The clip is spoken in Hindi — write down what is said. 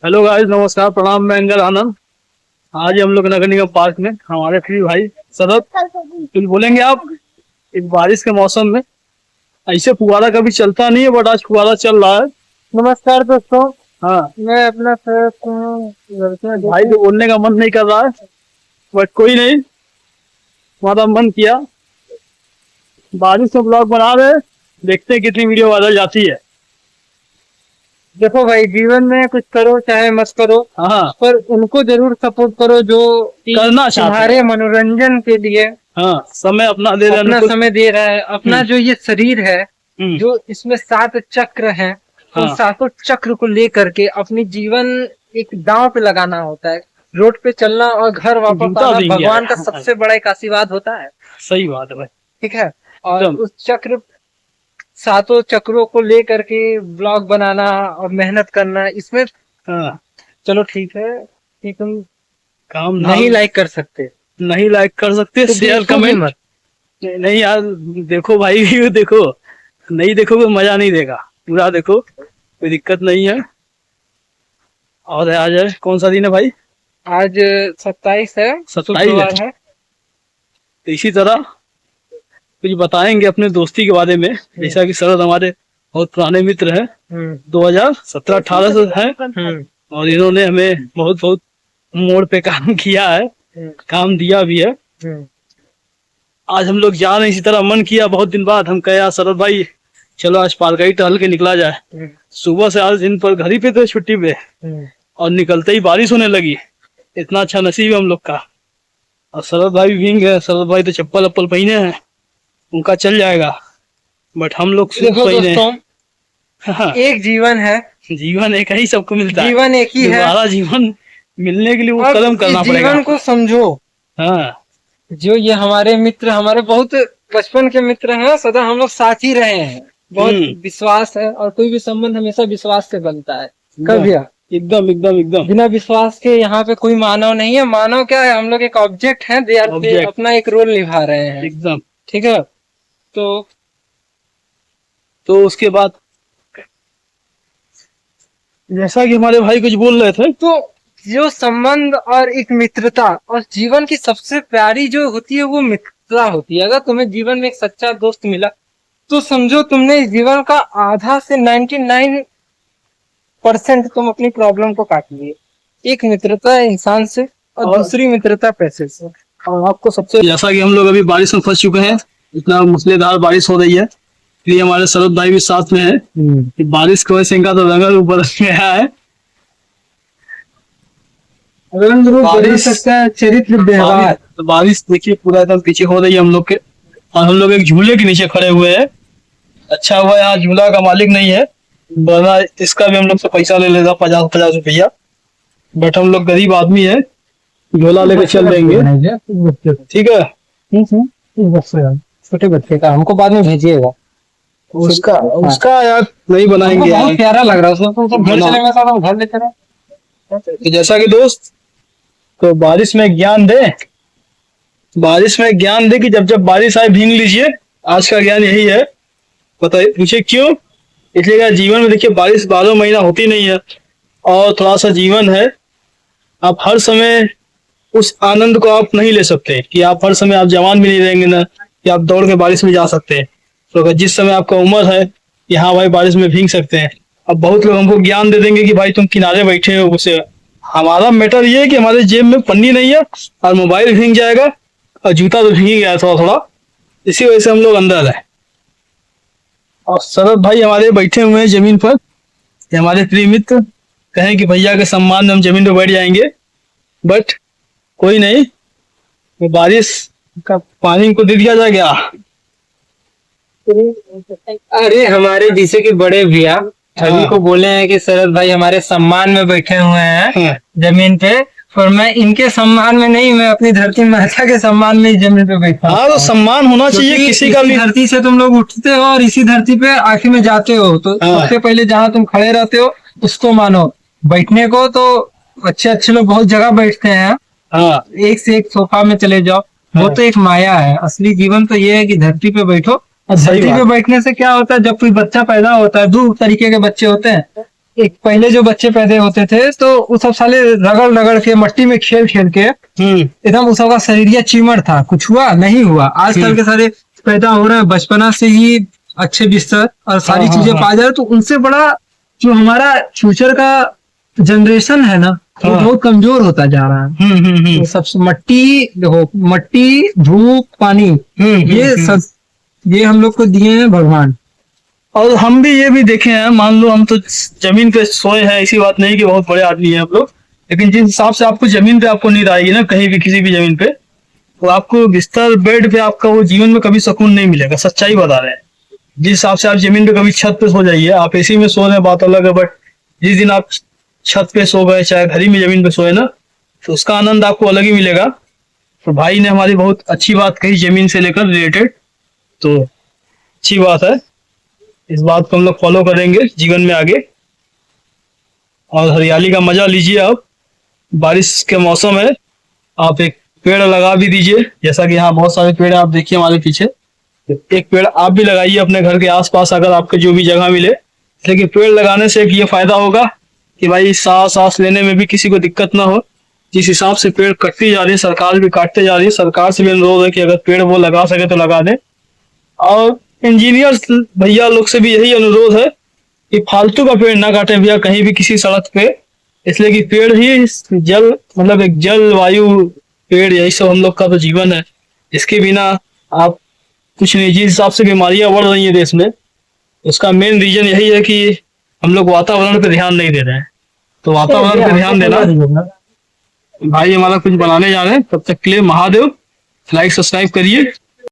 हेलो गाइस, नमस्कार, प्रणाम। मैं अंगद आनंद। आज हम लोग नगर निगम पार्क में हमारे फ्री भाई शरद, कुछ बोलेंगे आप? इस बारिश के मौसम में ऐसे फुहारा कभी चलता नहीं है, बट आज फुहारा चल रहा है। नमस्कार दोस्तों। हाँ मैं अपना शरद भाई, तो बोलने का मन नहीं कर रहा है, बट कोई नहीं, हमारा मन किया। बारिश में ब्लॉग बना रहे, देखते हैं कितनी वीडियो वायरल जाती है। देखो भाई, जीवन में कुछ करो चाहे मत करो, हाँ, पर उनको जरूर सपोर्ट करो जो करना चाहते हैं। तुम्हारे मनोरंजन के लिए हाँ, समय अपना दे रहे अपना अनुकूल। समय दे रहा है। अपना जो ये शरीर है, हम्म, जो इसमें 7 चक्र हैं, उन हाँ, 7 चक्र को लेकर के अपनी जीवन एक दांव पे लगाना होता है। रोड पे चलना और घर वापस जूता आना देंगे भगवान यार। का सबसे बड़ा एक आशीर्वाद होता है। सही बात है भाई। ठीक है। और एकदम। उस चक्र 7 चक्रों को लेकर के ब्लॉग बनाना और मेहनत करना, इसमें हाँ, चलो ठीक है कि तुम काम नहीं लाइक कर सकते नहीं लाइक कर सकते, तो शेयर देखो भी कमेंट मत। नहीं यार। देखो भाई, व्यू देखो, नहीं देखोगे मजा नहीं देगा। पूरा देखो, कोई दिक्कत नहीं है। और आज है कौन सा दिन है भाई? आज 27 है, 27 शुक्रवार है। है। तो इसी तरह कुछ बताएंगे अपने दोस्ती के बारे में। जैसा कि शरद हमारे बहुत पुराने मित्र हैं, 2017-18 से हैं, और इन्होंने हमें बहुत बहुत मोड़ पे काम किया है, काम दिया भी है। आज हम लोग जा रहे हैं, इसी तरह मन किया बहुत दिन बाद। हम कहे यार शरद भाई, चलो आज पालकाई टहल के निकला जाए। सुबह से आज दिन पर घर ही पे थे, छुट्टी पे, और निकलते ही बारिश होने लगी। इतना अच्छा नसीब है हम लोग का। और शरद भाई भी भींग गए। शरद भाई तो चप्पल अप्पल पहने हैं, उनका चल जाएगा, बट हम लोग सूट देखो पहने। दोस्तों, एक जीवन है, जीवन एक ही सबको मिलता है, जीवन एक ही है। दोबारा जीवन मिलने के लिए वो अब कदम इस करना पड़ेगा। जीवन को समझो। हाँ, जो ये हमारे मित्र, हमारे बहुत बचपन के मित्र हैं, सदा हम लोग साथ ही रहे हैं। बहुत विश्वास है, और कोई भी संबंध हमेशा विश्वास से बनता है। कभी एकदम एकदम एकदम। बिना विश्वास के यहाँ पे कोई मानव नहीं है। मानव क्या है, हम लोग एक ऑब्जेक्ट हैं, दे आर पे अपना एक रोल निभा रहे हैं। एकदम। ठीक है। तो उसके बाद जैसा कि हमारे भाई कुछ बोल रहे थे, तो जो संबंध और एक मित्रता, और जीवन की सबसे प्यारी जो होती है वो मित्रता होती है। अगर तुम्हें जीवन में एक सच्चा दोस्त मिला, तो समझो तुमने जीवन का आधा से 99% तुम अपनी प्रॉब्लम को काट लिए। एक मित्रता इंसान से, और दूसरी मित्रता पैसे से। और आपको सबसे, जैसा कि हम लोग अभी बारिश में फंस चुके हैं, इतना मूसलाधार बारिश हो रही है, इसलिए हमारे शरद भाई भी साथ में है। बारिश की वजह से इनका तो रंग ऊपर गया है। चरित्र व्यवहार। तो बारिश देखिए पूरा एकदम पीछे हो रही है हम लोग के, और हम लोग एक झूले के नीचे खड़े हुए हैं। अच्छा हुआ यहाँ झूला का मालिक नहीं है, वरना इसका भी हम लोग से पैसा ले लेगा, 50-50 रुपया। बट हम लोग गरीब आदमी है, झोला लेके चल देंगे। ठीक है। छोटे बच्चे का हमको बाद में भेजिएगा। उसका उसका यार नहीं बनाएंगे बहुत यार। प्यारा लग रहा है उसमें। तो घर चले, मैं साथ घर लेते रहे। तो जैसा कि दोस्त, तो बारिश में ज्ञान दे, बारिश में ज्ञान दे कि जब जब बारिश आए भीग लीजिए। आज का ज्ञान यही है। बताइए, पूछे क्यों? इसलिए जीवन में देखिए बारिश 12 महीना होती नहीं है, और थोड़ा सा जीवन है। आप हर समय उस आनंद को आप नहीं ले सकते कि आप हर समय, आप जवान भी नहीं रहेंगे ना कि आप दौड़ के बारिश में जा सकते हैं। तो अगर जिस समय आपका उम्र है कि हाँ भाई बारिश में भीग सकते हैं। अब बहुत लोग हमको ज्ञान दे देंगे कि भाई तुम किनारे बैठे हो। उसे हमारा मैटर ये है कि हमारे जेब में पन्नी नहीं है, और मोबाइल भीग जाएगा, और जूता तो भीग गया थोड़ा थोड़ा, इसी वजह से हम लोग अंदर है। और शरद भाई हमारे बैठे हुए हैं जमीन पर। ये हमारे प्रिय मित्र कहें कि भैया के सम्मान में हम जमीन पर बैठ जाएंगे, बट कोई नहीं, वो बारिश का पानी को दे दिया जाए क्या? अरे हमारे जैसे कि बड़े भैया सभी को बोले हैं कि शरद भाई हमारे सम्मान में बैठे हुए हैं जमीन पे, पर मैं इनके सम्मान में नहीं, मैं अपनी धरती माता के सम्मान में जमीन पे बैठा। हाँ, तो सम्मान होना चाहिए किसी का भी। धरती से तुम लोग उठते हो और इसी धरती पे आखिर में जाते हो, तो सबसे पहले जहाँ तुम खड़े रहते हो उसको मानो। बैठने को तो अच्छे अच्छे लोग बहुत जगह बैठते हैं, एक से एक सोफा में चले जाओ, वो तो एक माया है। असली जीवन तो ये है कि धरती पे बैठो। और धरती पे बैठने से क्या होता है, जब कोई बच्चा पैदा होता है, दो तरीके के बच्चे होते हैं। एक पहले जो बच्चे पैदा होते थे तो वो सब साले रगड़ रगड़ के मट्टी में खेल खेल के एकदम उस सबका शरीरिया चिमड़ था, कुछ हुआ नहीं हुआ। आजकल के सारे पैदा हो रहे हैं बचपना से ही अच्छे बिस्तर और सारी चीजें पा जा रहे, तो उनसे बड़ा जो हमारा फ्यूचर का जनरेशन है ना वो बहुत कमजोर होता जा रहा है। तो सबसे मट्टी देखो, मट्टी धूप पानी ये सब ये हम लोग को दिए हैं भगवान। और हम भी ये भी देखे हैं, मान लो हम तो जमीन पे सोए हैं, ऐसी बात नहीं कि बहुत बड़े आदमी हैं हम लोग, लेकिन जिस हिसाब से आपको जमीन पे आपको नींद आएगी ना कहीं भी किसी भी जमीन पे, तो आपको बिस्तर बेड पे आपका वो जीवन में कभी सुकून नहीं मिलेगा। सच्चाई बता रहे हैं। जिस हिसाब से आप जमीन पे कभी छत पे सो जाइए, आप एसी में सो रहे हैं बात अलग है, बट जिस दिन आप छत पे सो गए चाहे घर ही में जमीन पे सोए ना, तो उसका आनंद आपको अलग ही मिलेगा। तो भाई ने हमारी बहुत अच्छी बात कही जमीन से लेकर रिलेटेड, तो अच्छी बात है, इस बात को हम लोग फॉलो करेंगे जीवन में आगे। और हरियाली का मजा लीजिए आप, बारिश के मौसम है, आप एक पेड़ लगा भी दीजिए, जैसा कि यहाँ बहुत सारे पेड़ आप देखिए हमारे पीछे, एक पेड़ आप भी लगाइए अपने घर के आसपास अगर आपके जो भी जगह मिले। लेकिन पेड़ लगाने से एक ये फायदा होगा कि भाई सांस लेने में भी किसी को दिक्कत ना हो। जिस हिसाब से पेड़ कटती जा रही है, सरकार भी काटते जा रही है, सरकार से भी अनुरोध है कि अगर पेड़ वो लगा सके तो लगा दे। और इंजीनियर्स भैया लोग से भी यही अनुरोध है कि फालतू का पेड़ ना काटे भैया कहीं भी किसी सड़क पे, इसलिए कि पेड़ ही जल मतलब एक जल वायु पेड़ यही सब हम लोग का तो जीवन है। इसके बिना आप कुछ नहीं। जिस हिसाब से बीमारियां बढ़ रही है देश में, उसका मेन रीजन यही है कि हम लोग वातावरण पे ध्यान नहीं दे रहे हैं। तो वातावरण पे ध्यान देना। भाई हमारा कुछ बनाने जा रहे हैं, तब तक के लिए महादेव। लाइक सब्सक्राइब करिए।